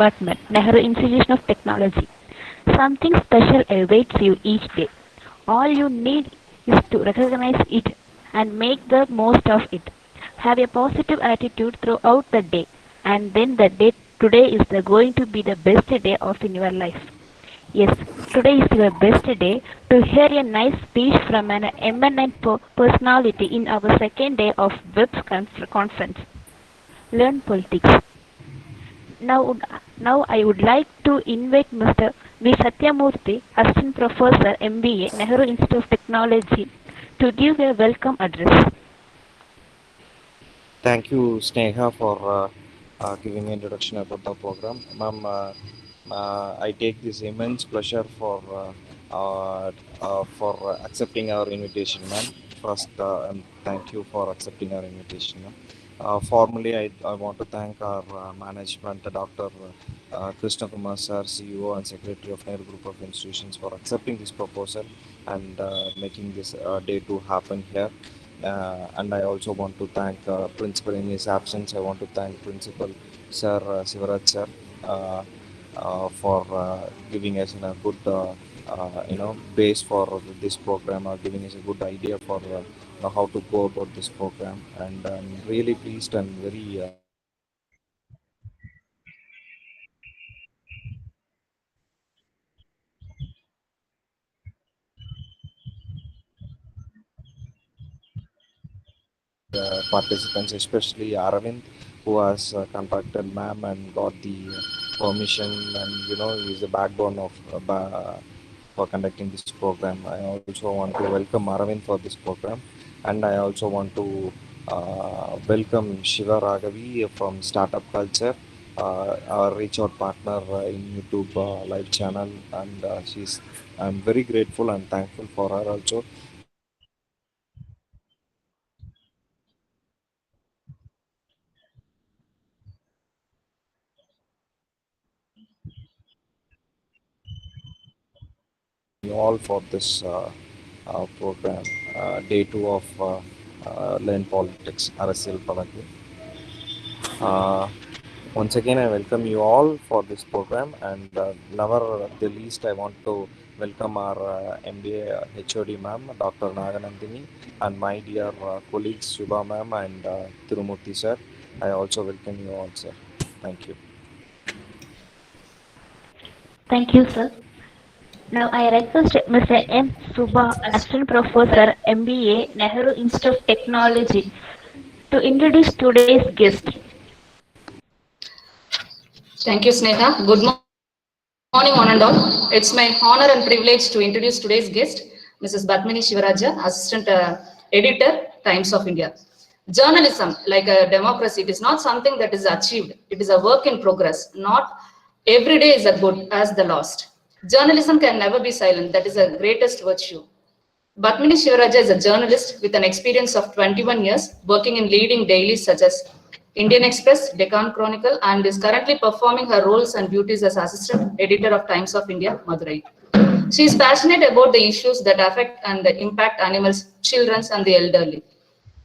department, Nehru Institution of Technology. Something special awaits you each day. All you need is to recognize it and make the most of it. Have a positive attitude throughout the day, and then the day today is going to be the best day of in your life. Yes, today is your best day to hear a nice speech from an eminent personality in our second day of WEB's conference. Learn politics. Now, now I would like to invite Mr. V. Satyamurthy, Assistant Professor, MBA, Nehru Institute of Technology, to give a welcome address. Thank you, Sneha, for giving an introduction about the program. Ma'am, I take this immense pleasure for accepting our invitation, ma'am. First, and thank you for accepting our invitation, ma'am. Formally, I want to thank our management, Dr. Krishna Kumar sir, CEO and Secretary of Nehru Group of Institutions, for accepting this proposal and making this day to happen here. And I also want to thank Principal in his absence. I want to thank Principal Sir Sivaraj sir for giving us a good base for this program, or giving us a good idea for how to go about this program. And I'm really pleased and very participants, especially Aravind, who has contacted ma'am and got the permission, and is the backbone of for conducting this program. I also want to welcome Aravind for this program, and I also want to welcome Shiva Raghavi from Startup Culture, our reach out partner in YouTube live channel, and I'm very grateful and thankful for her also. You all for this program, day two of Learn Politics, RSL Palaku. Once again, I welcome you all for this program, and never the least, I want to welcome our MBA HOD ma'am, Dr. Naganandini, and my dear colleagues Shubha ma'am and Tirumurthy sir. I also welcome you all, sir. Thank you. Thank you, sir. Now I request Mr. M. Subha, Assistant Professor, MBA, Nehru Institute of Technology, to introduce today's guest. Thank you, Sneha. Good morning, one and all. It's my honor and privilege to introduce today's guest, Mrs. Badmini Shivaraja, Assistant Editor, Times of India. Journalism, like a democracy, it is not something that is achieved. It is a work in progress. Not every day is as good as the last. Journalism can never be silent. That is the greatest virtue. Badmini Shivaraja is a journalist with an experience of 21 years working in leading dailies such as Indian Express, Deccan Chronicle, and is currently performing her roles and duties as Assistant Editor of Times of India, Madurai. She is passionate about the issues that affect and impact animals, children, and the elderly.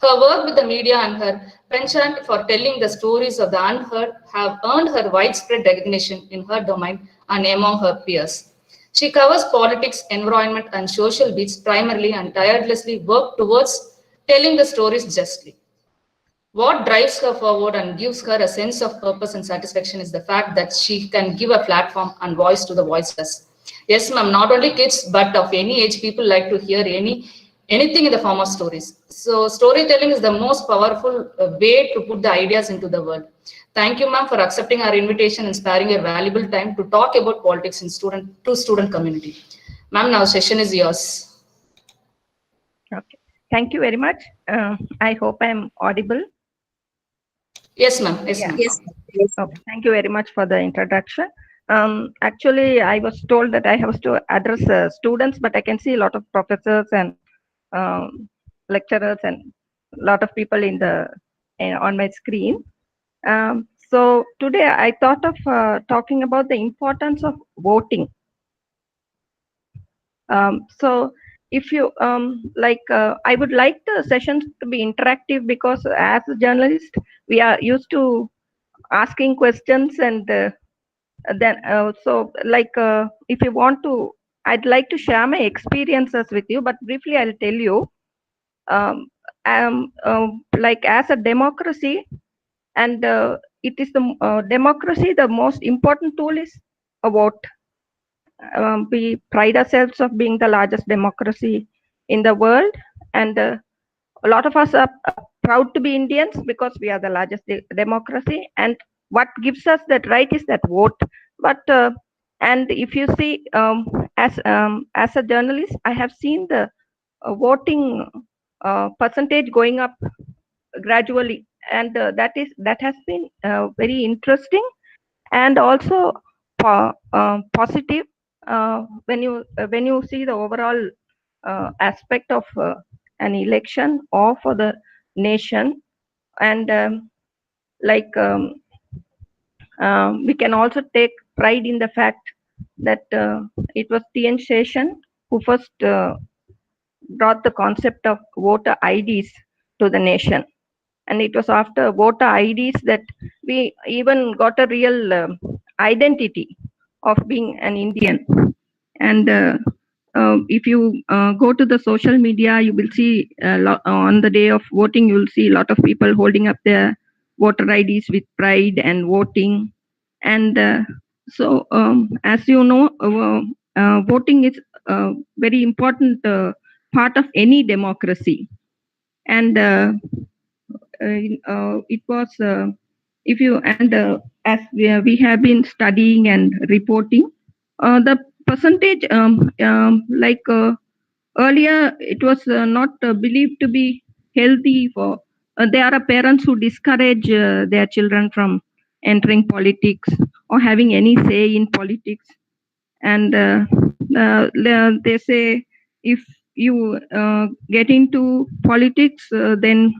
Her work with the media and her penchant for telling the stories of the unheard have earned her widespread recognition in her domain and among her peers. She covers politics, environment, and social beats primarily and tirelessly work towards telling the stories justly. What drives her forward and gives her a sense of purpose and satisfaction is the fact that she can give a platform and voice to the voiceless. Yes, ma'am, not only kids, but of any age, people like to hear anything in the form of stories. So storytelling is the most powerful way to put the ideas into the world. Thank you, ma'am, for accepting our invitation and sparing your valuable time to talk about politics in student community. Ma'am, now session is yours. Okay. Thank you very much. I hope I'm audible. Yes, ma'am. Yes, ma'am. Yes. Okay. Thank you very much for the introduction. Actually, I was told that I have to address students, but I can see a lot of professors and lecturers and a lot of people on my screen. So today I thought of talking about the importance of voting. So if you I would like the sessions to be interactive, because as a journalist we are used to asking questions and Then so like if you want to, I'd like to share my experiences with you, but briefly I'll tell you. um, like as a democracy, and it is the democracy, the most important tool is a vote. We pride ourselves of being the largest democracy in the world, and a lot of us are proud to be Indians because we are the largest democracy. And what gives us that right is that vote. But and if you see, as a journalist, I have seen the voting percentage going up gradually, and that has been very interesting, and also positive when you see the overall aspect of an election or for the nation. And like we can also take pride in the fact that it was T.N. Session who first brought the concept of voter IDs to the nation. And it was after voter IDs that we even got a real identity of being an Indian. And if you go to the social media, you will see on the day of voting, you will see a lot of people holding up their voter IDs with pride and voting. And so, as you know, voting is a very important part of any democracy. And it was if you and as we have been studying and reporting the percentage, like earlier it was not believed to be healthy for there are parents who discourage their children from entering politics or having any say in politics. And they say if you get into politics, then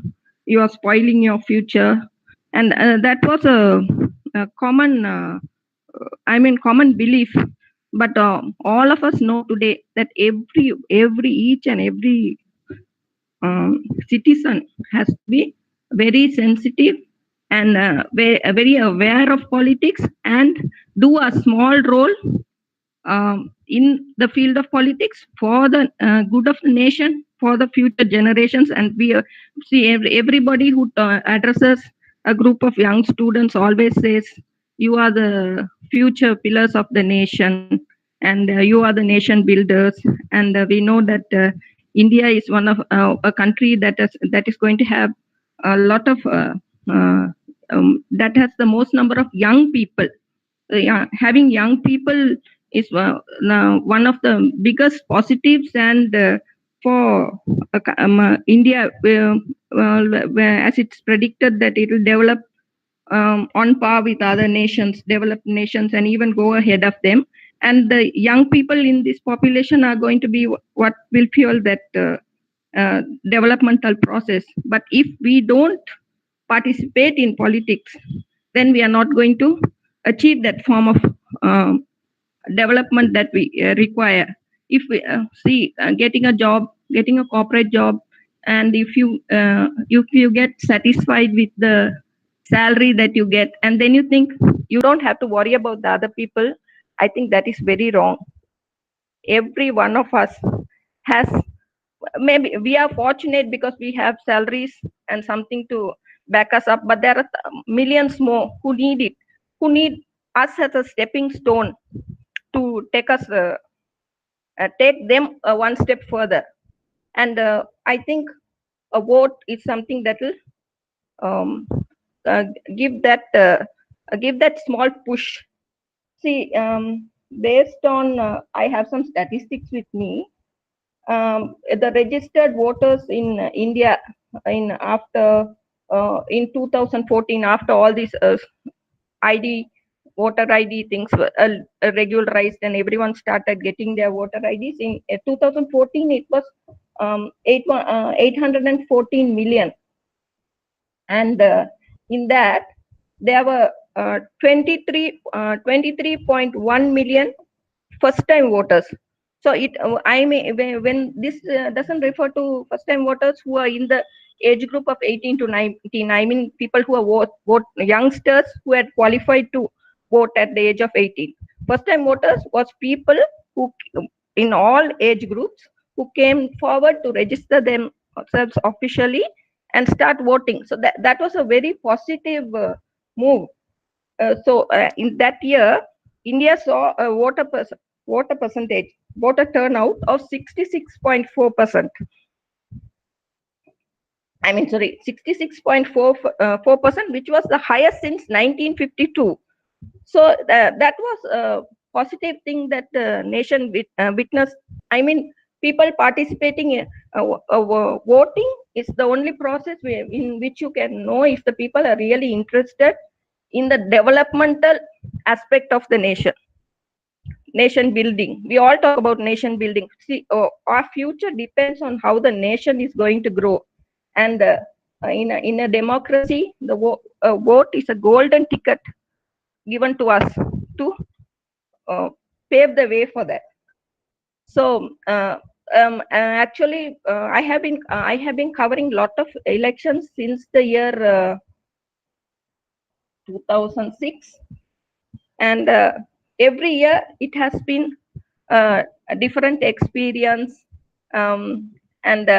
you are spoiling your future. And that was a common common belief. But all of us know today that every each and every citizen has to be very sensitive and very aware of politics and do a small role in the field of politics for the good of the nation, for the future generations. And we see everybody who addresses a group of young students always says, you are the future pillars of the nation, and you are the nation builders. And we know that India is one of a country that is going to have a lot of that has the most number of young people. Yeah, having young people is now one of the biggest positives. And for India, as it's predicted that it will develop on par with other nations, developed nations, and even go ahead of them. And the young people in this population are going to be what will fuel that developmental process. But if we don't participate in politics, then we are not going to achieve that form of development that we require. If we see getting a job, getting a corporate job, and if you get satisfied with the salary that you get, and then you think you don't have to worry about the other people, I think that is very wrong. Every one of us has, maybe we are fortunate because we have salaries and something to back us up, but there are millions more who need it, who need us as a stepping stone to take us take them one step further. And I think a vote is something that will um, uh, give that small push. See, based on I have some statistics with me. The registered voters in India in after in 2014, after all these ID voter ID things were regularized and everyone started getting their voter IDs. In 2014, it was 814 million, and in that there were 23.1 million first time voters. So it I may when this doesn't refer to first time voters who are in the age group of 18 to 19, I mean people who are vote youngsters who had qualified to vote at the age of 18. First time voters was people who, in all age groups, who came forward to register themselves officially and start voting. So that was a very positive move. In that year, India saw a voter turnout of 66.4%. I mean, sorry, 66.4%, which was the highest since 1952. So that was a positive thing that the nation witnessed. I mean, people participating in voting is the only process in which you can know if the people are really interested in the developmental aspect of the nation building. We all talk about nation building. See, our future depends on how the nation is going to grow. And in a democracy, the vote is a golden ticket given to us to pave the way for that. So actually, I have been covering a lot of elections since the year 2006, and every year it has been a different experience, and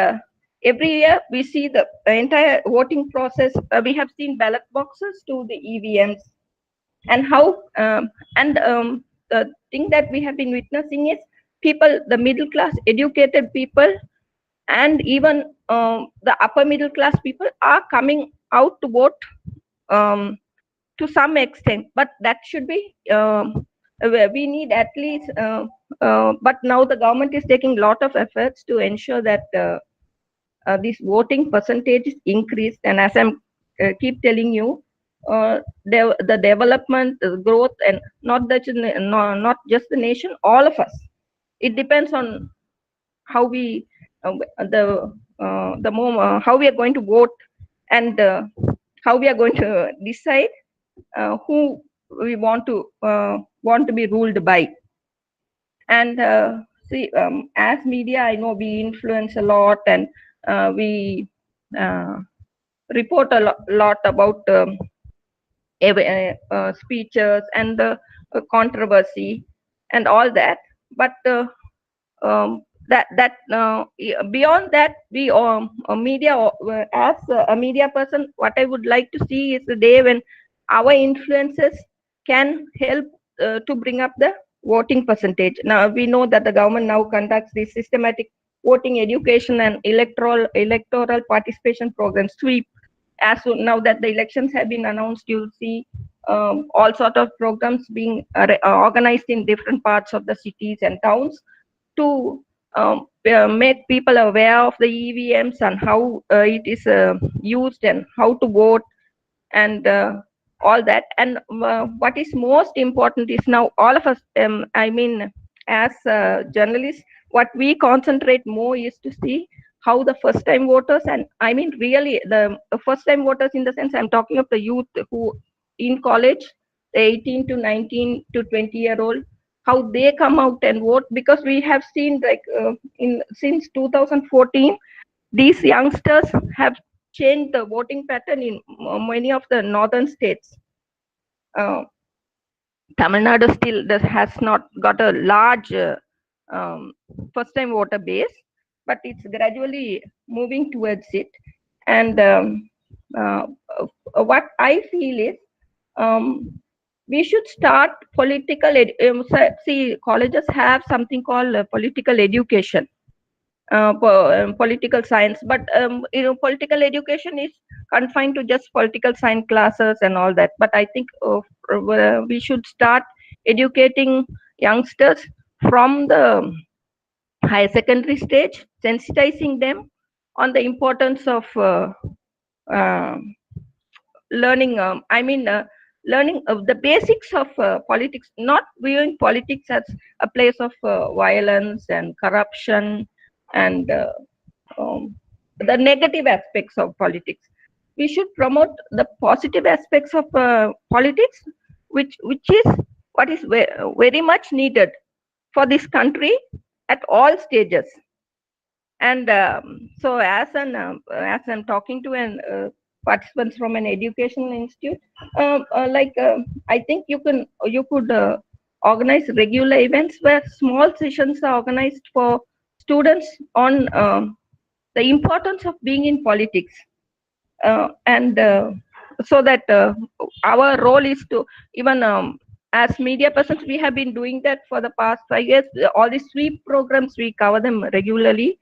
every year we see the entire voting process. We have seen ballot boxes to the EVMs, and how the thing that we have been witnessing is people, the middle class educated people, and even the upper middle class people are coming out to vote to some extent, but that should be we need at least but now the government is taking a lot of efforts to ensure that this voting percentage is increased. And as I'm keep telling you, the development, growth, and not just the nation, all of us, it depends on how we how we are going to vote, and how we are going to decide who we want to be ruled by. And see, as media, I know we influence a lot, and we report a lot about speeches and the controversy and all that. But beyond that, we media, as a media person, what I would like to see is the day when our influences can help to bring up the voting percentage. Now we know that the government now conducts this systematic voting education and electoral participation program, sweep. As soon now that the elections have been announced, you'll see all sort of programs being organized in different parts of the cities and towns to make people aware of the EVMs and how it is used and how to vote, and all that. And what is most important is now all of us, I mean, as journalists, what we concentrate more is to see how the first time voters, and I mean really the first time voters in the sense I'm talking of the youth who in college, the 18 to 19 to 20-year-old, how they come out and vote. Because we have seen, like since 2014, these youngsters have changed the voting pattern in many of the northern states. Tamil Nadu still has not got a large first time voter base, but it's gradually moving towards it. And what I feel is we should start political see, colleges have something called political education, political science, but political education is confined to just political science classes and all that. But I think we should start educating youngsters from the higher secondary stage, sensitizing them on the importance of learning, learning of the basics of politics, not viewing politics as a place of violence and corruption and the negative aspects of politics. We should promote the positive aspects of politics, which is what is very much needed for this country at all stages. And so as I'm talking to an participants from an educational institute. I think you could organize regular events where small sessions are organized for students on the importance of being in politics, and so that our role is to even as media persons, we have been doing that for the past 5 years. All these sweep programs, we cover them regularly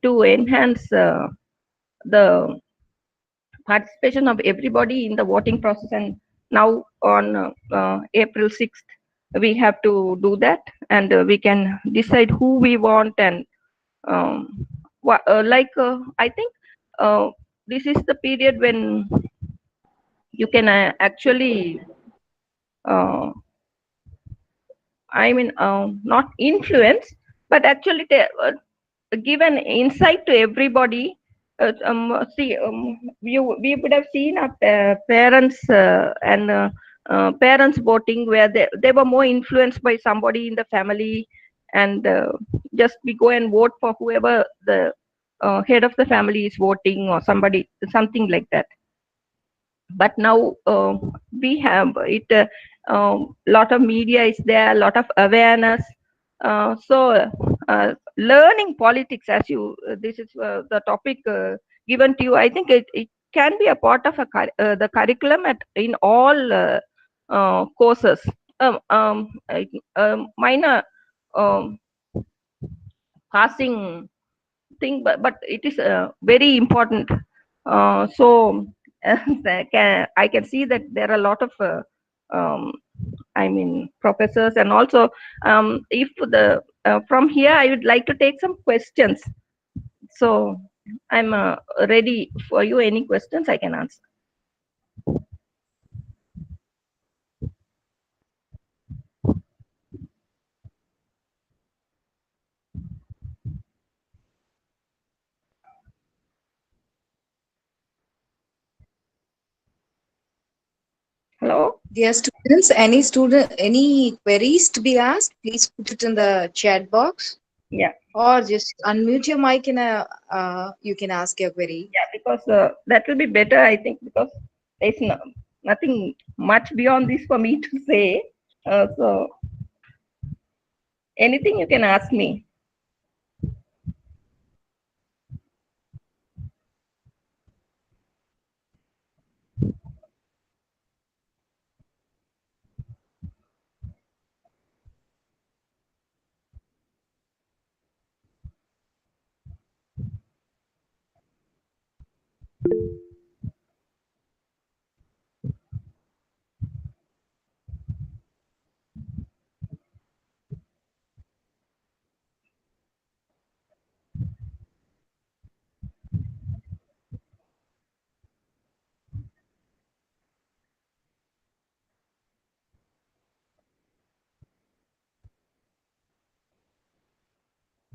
to enhance the participation of everybody in the voting process. And now on April 6th, we have to do that, and we can decide who we want. And I think this is the period when you can actually uh, not influence, but actually give an insight to everybody. We would have seen our parents and parents voting, where they were more influenced by somebody in the family, and just we go and vote for whoever the head of the family is voting, or something like that. But now we have it, lot of media is there, a lot of awareness. Learning politics, as you this is the topic given to you. I think it can be a part of the curriculum in all courses. Minor passing thing, but it is very important. So I can see that there are a lot of professors, and also if the from here I would like to take some questions. So I'm ready for you. Any questions I can answer. Hello. Dear students, any queries to be asked, please put it in the chat box. Yeah. Or just unmute your mic and you can ask your query. Yeah, because that will be better, I think, because there's nothing much beyond this for me to say. So anything you can ask me.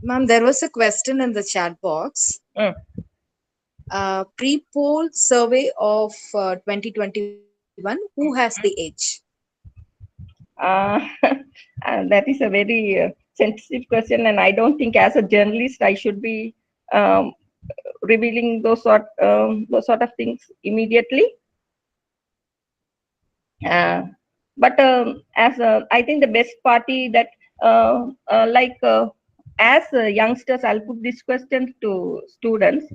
Ma'am, there was a question in the chat box. Pre-poll survey of 2021, who has the edge? That is a very sensitive question, and I don't think as a journalist I should be revealing those sort of things immediately. But I think the best party that as youngsters, I'll put this question to students.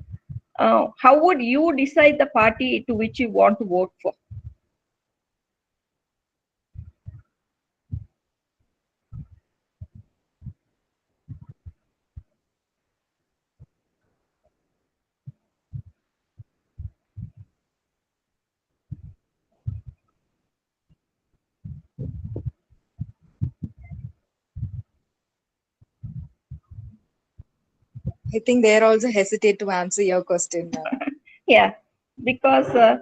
How would you decide the party to which you want to vote for? I think they also hesitate to answer your question now. Yeah, because now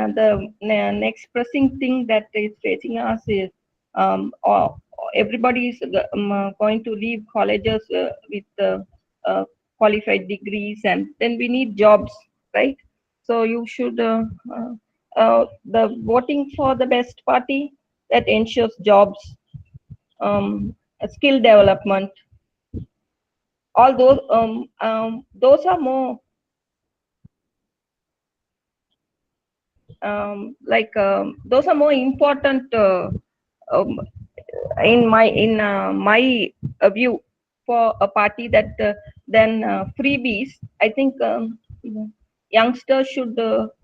the next pressing thing that is facing us is everybody is going to leave colleges with qualified degrees, and then we need jobs, right? So you should the voting for the best party that ensures jobs, skill development. All those are more those are more important um, in my view for a party that than freebies. I think youngsters should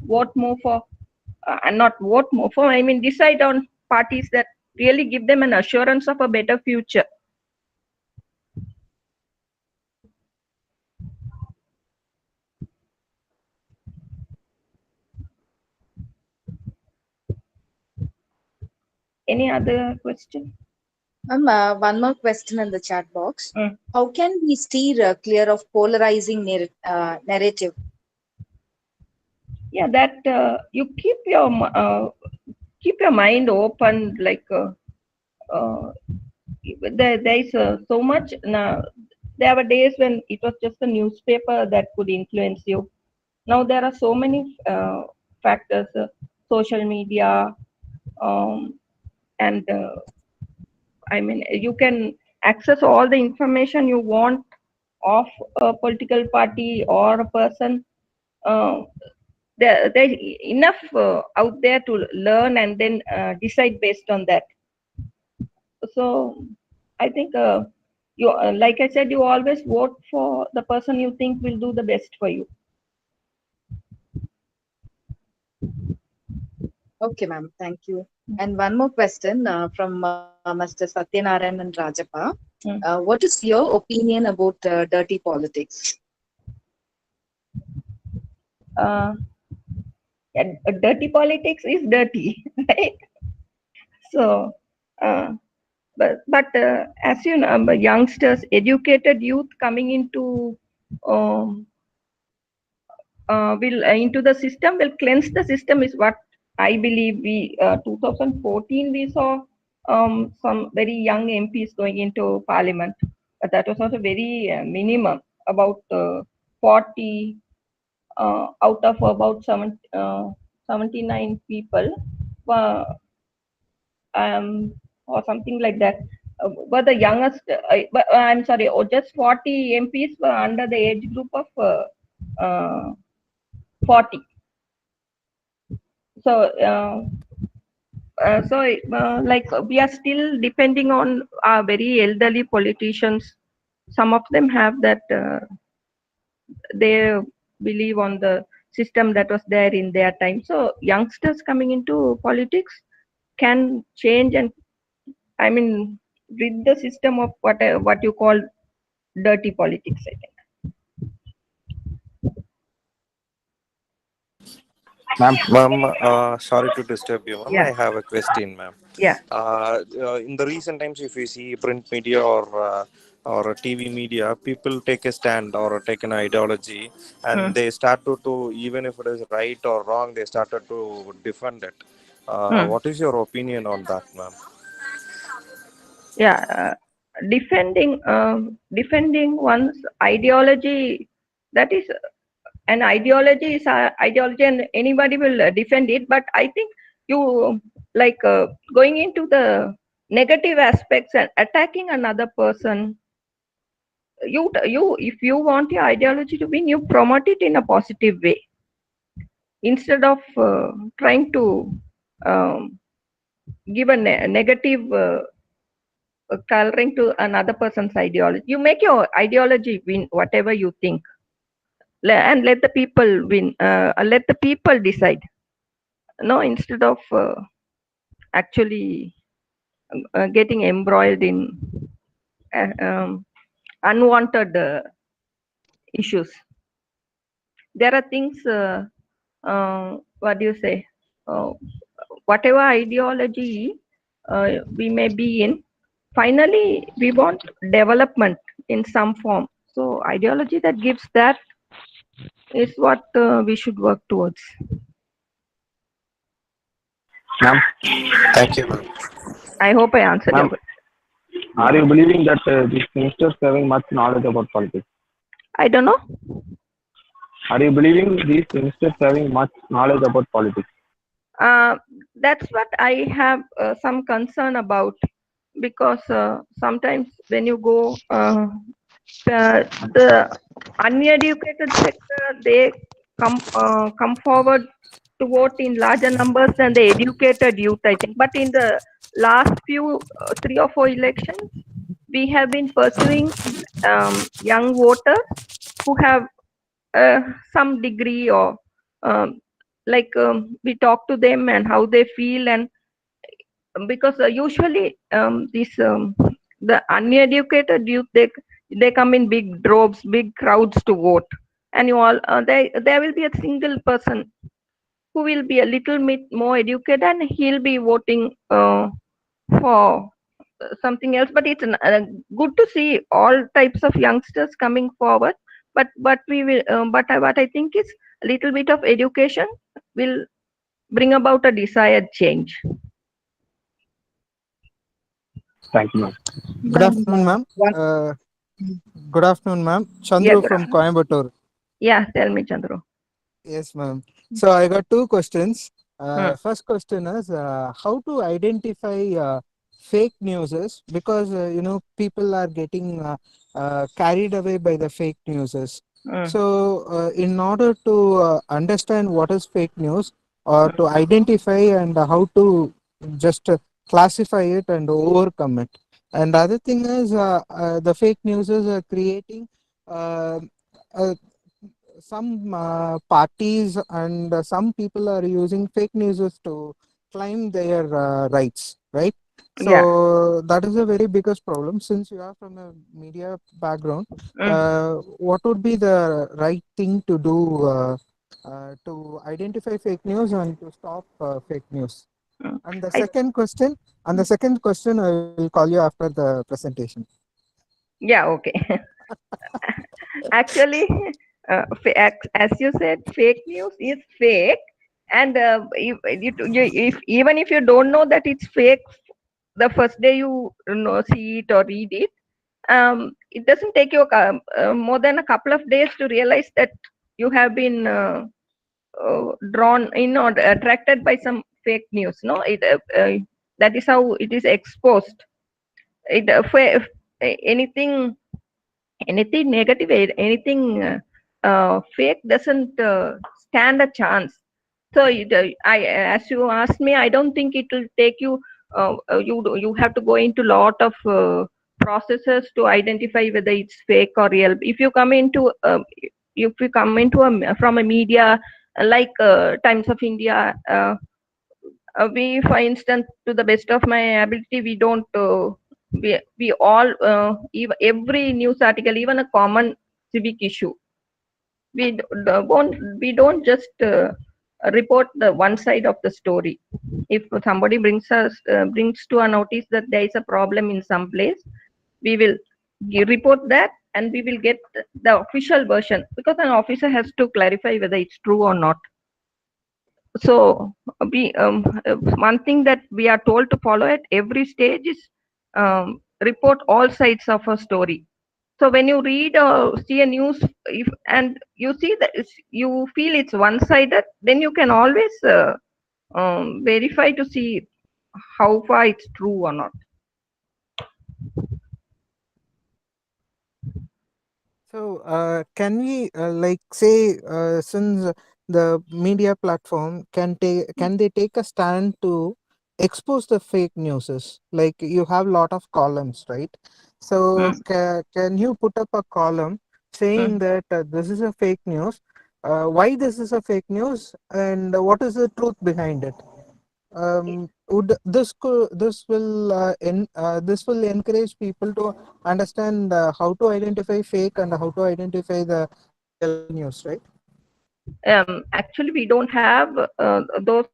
vote more for and not vote more for. I mean, decide on parties that really give them an assurance of a better future. Any other question? One more question in the chat box. Mm. How can we steer clear of polarizing narrative? Yeah, that you keep your mind open. There is so much now. There were days when it was just a newspaper that could influence you. Now there are so many factors, social media, um, and I mean, you can access all the information you want of a political party or a person. Uh, there's enough out there to learn and then decide based on that. So I think you, like I said, you always vote for the person you think will do the best for you. Okay, ma'am. Thank you. And one more question from Mr. Satyanarayan and Rajappa. What is your opinion about dirty politics? Yeah, dirty politics is dirty, right? So, but as you know, youngsters, educated youth coming into um, will into the system, will cleanse the system is what I believe. We 2014 we saw some very young MPs going into parliament, but that was also very minimum, about 40 out of about 79 people, uh, or something like that. Were the youngest, I'm sorry, just 40 MPs were under the age group of 40. So, we are still depending on our very elderly politicians. Some of them have that they believe on the system that was there in their time. So youngsters coming into politics can change and, I mean, rid the system of what you call dirty politics, I think. Ma'am, Ma'am, sorry to disturb you, ma'am. Yeah, I have a question, ma'am. yeah. In the recent times, if you see print media or TV media, people take a stand or take an ideology, and Hmm. they started to, even if it is right or wrong, they started to defend it. Hmm. What is your opinion on that, ma'am? Yeah, defending one's ideology, that is an ideology is ideology, and anybody will defend it. But I think you, going into the negative aspects and attacking another person, you if you want your ideology to win, you promote it in a positive way instead of trying to um, give a negative coloring to another person's ideology. You make your ideology win whatever you think, and let the people win. Let the people decide. No, instead of actually getting embroiled in uh, um, unwanted issues. There are things. What do you say? Uh, Whatever ideology we may be in, finally we want development in some form. So ideology that gives that is what we should work towards. ma'am, Thank you, ma'am. I hope I answered your ma'am, question. are you believing that these ministers having much knowledge about politics? I don't know. Are you believing these ministers having much knowledge about politics? That's what I have some concern about, because sometimes when you go the uneducated sector, they come forward to vote in larger numbers than the educated youth, I think. But in the last few 3 or 4 elections, we have been pursuing young voters who have some degree or we talk to them and how they feel, and because usually the uneducated youth, they come in big droves, big crowds to vote, and you all there will be a single person who will be a little bit more educated and he'll be voting for something else. But it's good to see all types of youngsters coming forward. But we will what I think is a little bit of education will bring about a desired change. Thank you, ma'am. Good Ma'am, afternoon, ma'am. one. Uh, Mm. Good afternoon, ma'am. Yeah, Chandru good from afternoon. Coimbatore. Yeah, tell me, Chandru. Yes, ma'am. So I got two questions. Hmm. First question is how to identify fake news, because people are getting carried away by the fake news. Hmm. So in order to understand what is fake news, or to identify and how to just classify it and overcome it. And the other thing is the fake news is creating uh, uh, some parties and some people are using fake news to claim their rights, right? Yeah. So that is a very biggest problem. Since you are from a media background, Hmm. what would be the right thing to do to identify fake news and to stop fake news? Hmm. And the I second question, I will call you after the presentation. Yeah, okay. Actually, as you said, fake news is fake, and if even if you don't know that it's fake, the first day you know, see it or read it, it doesn't take you more than a couple of days to realize that you have been drawn in or attracted by some fake news. No, that is how it is exposed. Anything anything negative, anything fake doesn't stand a chance. So as you asked me, I don't think it will take you. You have to go into lot of processes to identify whether it's fake or real. If you come into from a media like Times of India, we, for instance, to the best of my ability, we don't we all every news article, even a common civic issue, we don't just report the one side of the story. If somebody brings to a notice that there is a problem in some place, we will report that, and we will get the official version, because an officer has to clarify whether it's true or not. So we one thing that we are told to follow at every stage is report all sides of a story. So when you read or see a news, if and you see that you feel it's one sided, then you can always verify to see how far it's true or not. So, can we like say, since the media platform can they take a stand to expose the fake newses? Like you have lot of columns, right? So, Mm, can you put up a column saying mm. that this is a fake news, why this is a fake news, and what is the truth behind it? Would this will encourage people to understand how to identify fake and how to identify the real news, right? Actually, we don't have those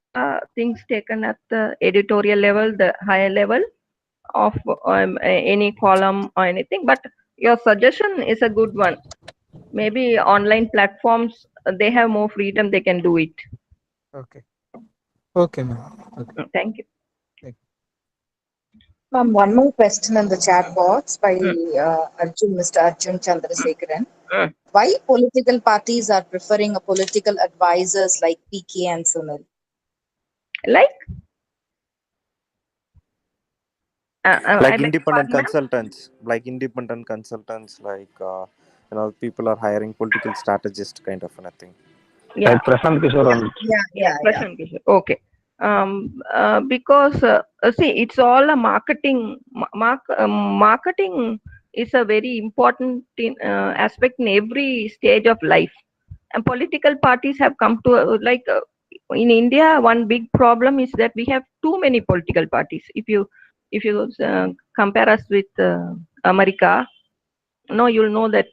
things taken at the editorial level, the higher level of any column or anything. But your suggestion is a good one. Maybe online platforms, they have more freedom, they can do it. Okay. Okay, ma'am. Okay. Thank you. Thank Ma'am, one more question in the chat box by Mm, Mr. Arjun Chandrasekharan. mm. Why political parties are preferring a political advisors like PK and Sunil? Like, I Like beg your independent pardon, ma'am. consultants, people are hiring political strategists kind of a thing. Yeah. Prashant Kishore on Prashant Kishore. Okay. Because see, it's all a marketing. Marketing is a very important aspect in every stage of life, and political parties have come to in India. One big problem is that we have too many political parties. If you compare us with America, no, you'll know that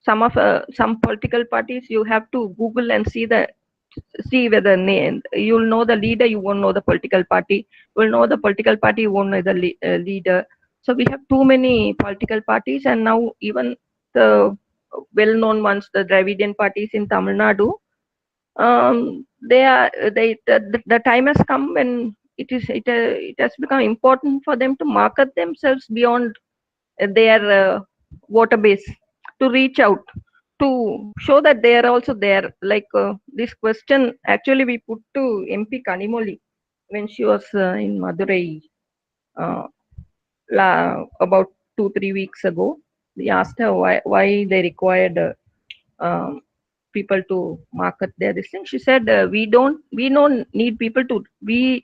some political parties you have to Google and see whether name. You'll know the leader, you won't know the political party. You will know the political party, you won't know the leader. So we have too many political parties, and now even the well-known ones, the Dravidian parties in Tamil Nadu, the time has come when it has become important for them to market themselves beyond their voter base, to reach out, to show that they are also there. Like this question, actually, we put to MP Kanimoli when she was in Madurai about 2-3 weeks ago. We asked her why they required people to market their this thing. She said, we don't need people to. We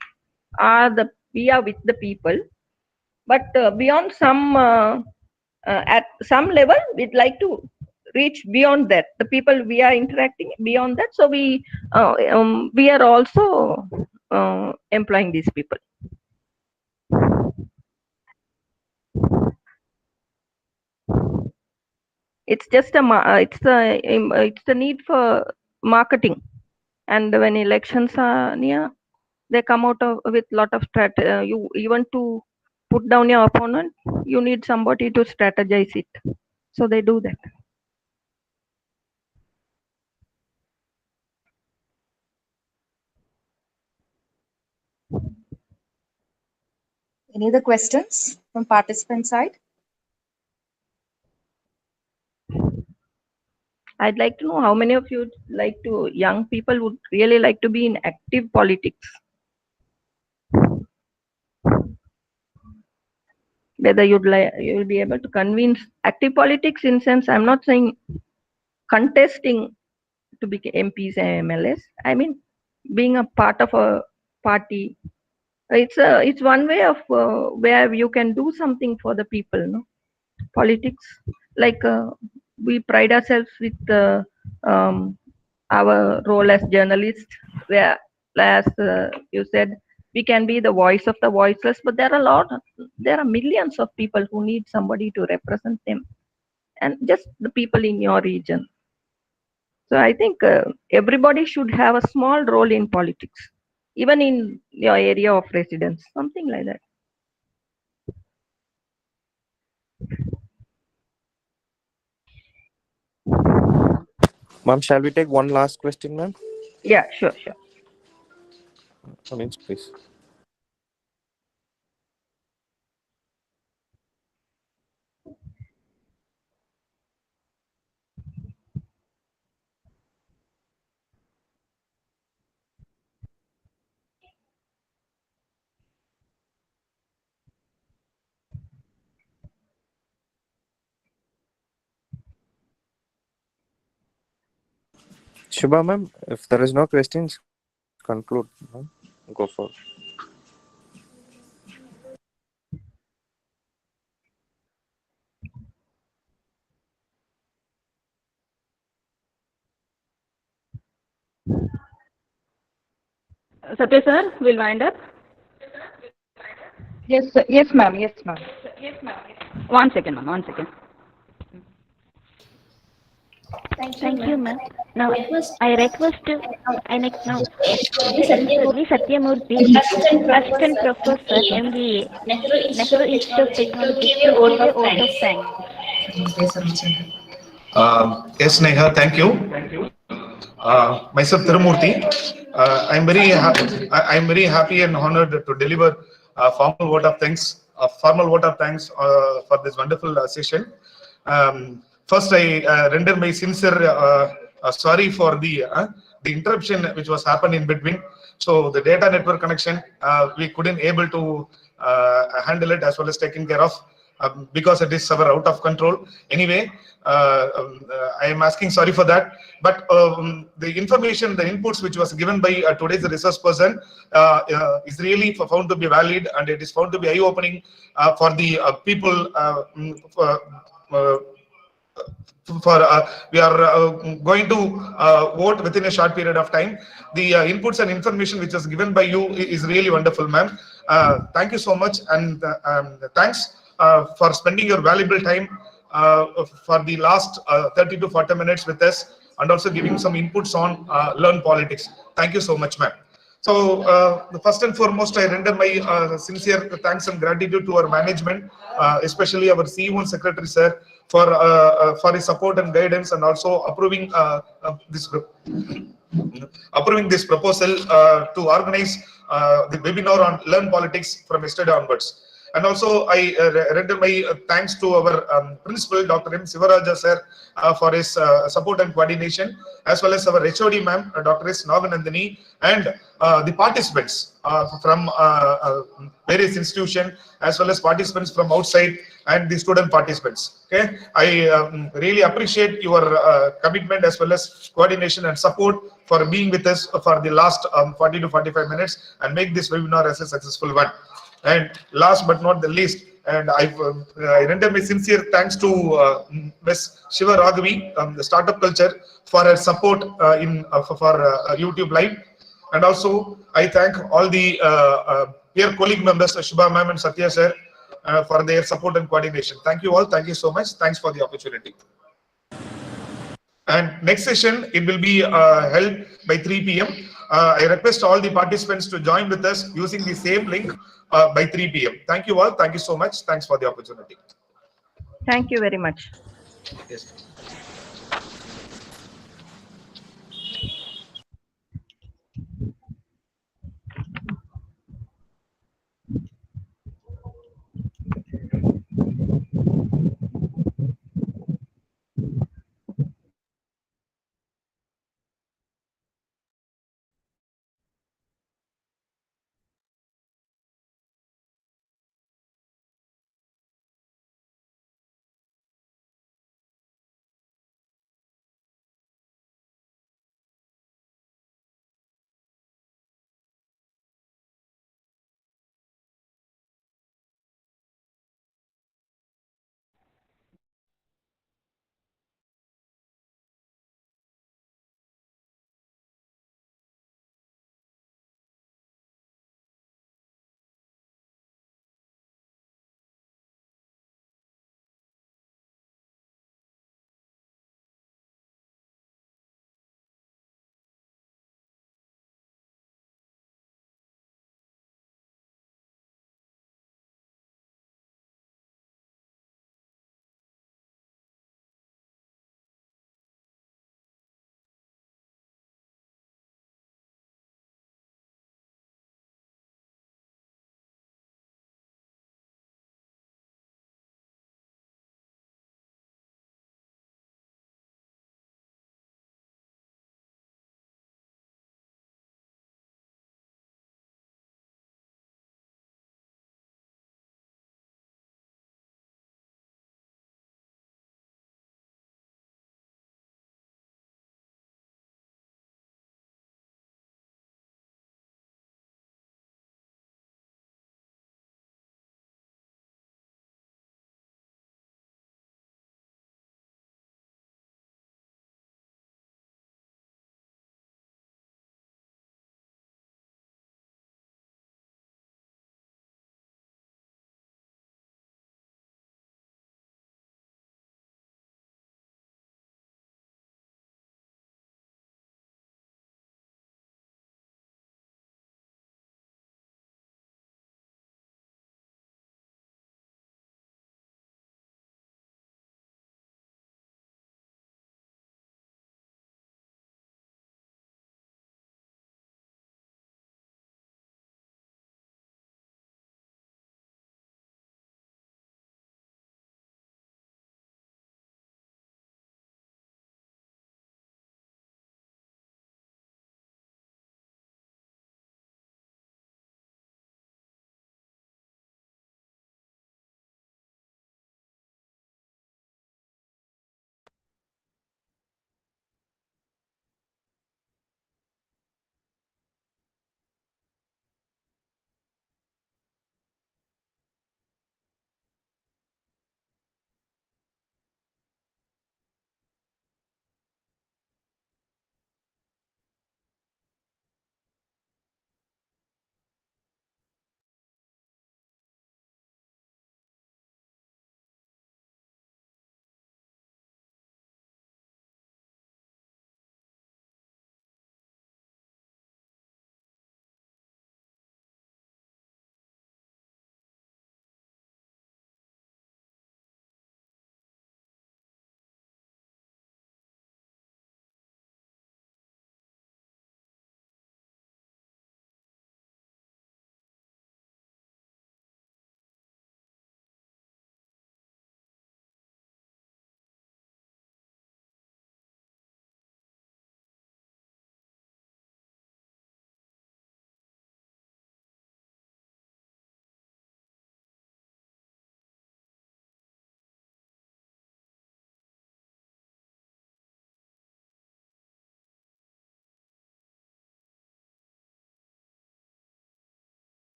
are with the people, but beyond some. At some level, we'd like to reach beyond that. The people we are interacting beyond that, so we are also employing these people. It's just it's the need for marketing, and when elections are near, they come out with lot of you even to put down your opponent, you need somebody to strategize it, so they do that. Any other questions from participant side? I'd like to know how many of you young people would really like to be in active politics. Whether you'll be able to convince active politics, in sense, I'm not saying contesting to become MPs and MLS. I mean, being a part of a party. It's one way of where you can do something for the people. No, politics. Like we pride ourselves with our role as journalists, where, as you said, we can be the voice of the voiceless, but there are millions of people who need somebody to represent them, and just the people in your region. So I think everybody should have a small role in politics, even in your area of residence, something like that. Ma'am, shall we take one last question, ma'am? Yeah, sure. Please. Shubha, ma'am, if there is no questions, conclude. Ma'am. Go for it. Satya sir, we'll wind up. Yes, sir. Yes, ma'am. Yes, ma'am. 1 second, ma'am. 1 second. Thank you, ma'am. Now, I request now V. Satyamurthy, Assistant Professor, MBA, Nehru Institute of Technology, to give a vote of thanks. Yes, Neha, thank you. Myself, Tirumurthy. I'm very happy and honored to deliver a formal vote of thanks. For this wonderful session. First, I render my sincere sorry for the interruption which was happened in between. So the data network connection we couldn't able to handle it as well as taken care of. because it is our out of control. Anyway, I am asking sorry for that. But the information, the inputs which was given by today's resource person is really found to be valid, and it is found to be eye-opening for the people. We are going to vote within a short period of time. The inputs and information which was given by you is really wonderful, ma'am. Thank you so much, and thanks for spending your valuable time for the last 30 to 40 minutes with us, and also giving some inputs on Learn Politics. Thank you so much, ma'am. So, first and foremost, I render my sincere thanks and gratitude to our management, especially our CEO and Secretary, sir, for his support and guidance, and also approving this proposal to organize the webinar on Learn Politics from yesterday onwards. And also, I render my thanks to our principal, Dr. M. Sivaraja, sir, for his support and coordination, as well as our HOD, ma'am, Dr. S. Naganandini, and the participants from various institutions, as well as participants from outside, and the student participants. Okay, I really appreciate your commitment as well as coordination and support for being with us for the last 40 to 45 minutes and make this webinar as a successful one. And last but not the least, and I render my sincere thanks to Ms. Shiva Raghavi, the Startup Culture, for her support for YouTube Live. And also, I thank all the peer colleague members, Shubha ma'am and Satya sir, for their support and coordination. Thank you all. Thank you so much. Thanks for the opportunity. And next session, it will be held by 3 p.m. I request all the participants to join with us using the same link by 3 p.m. Thank you all. Thank you so much. Thanks for the opportunity. Thank you very much. Yes.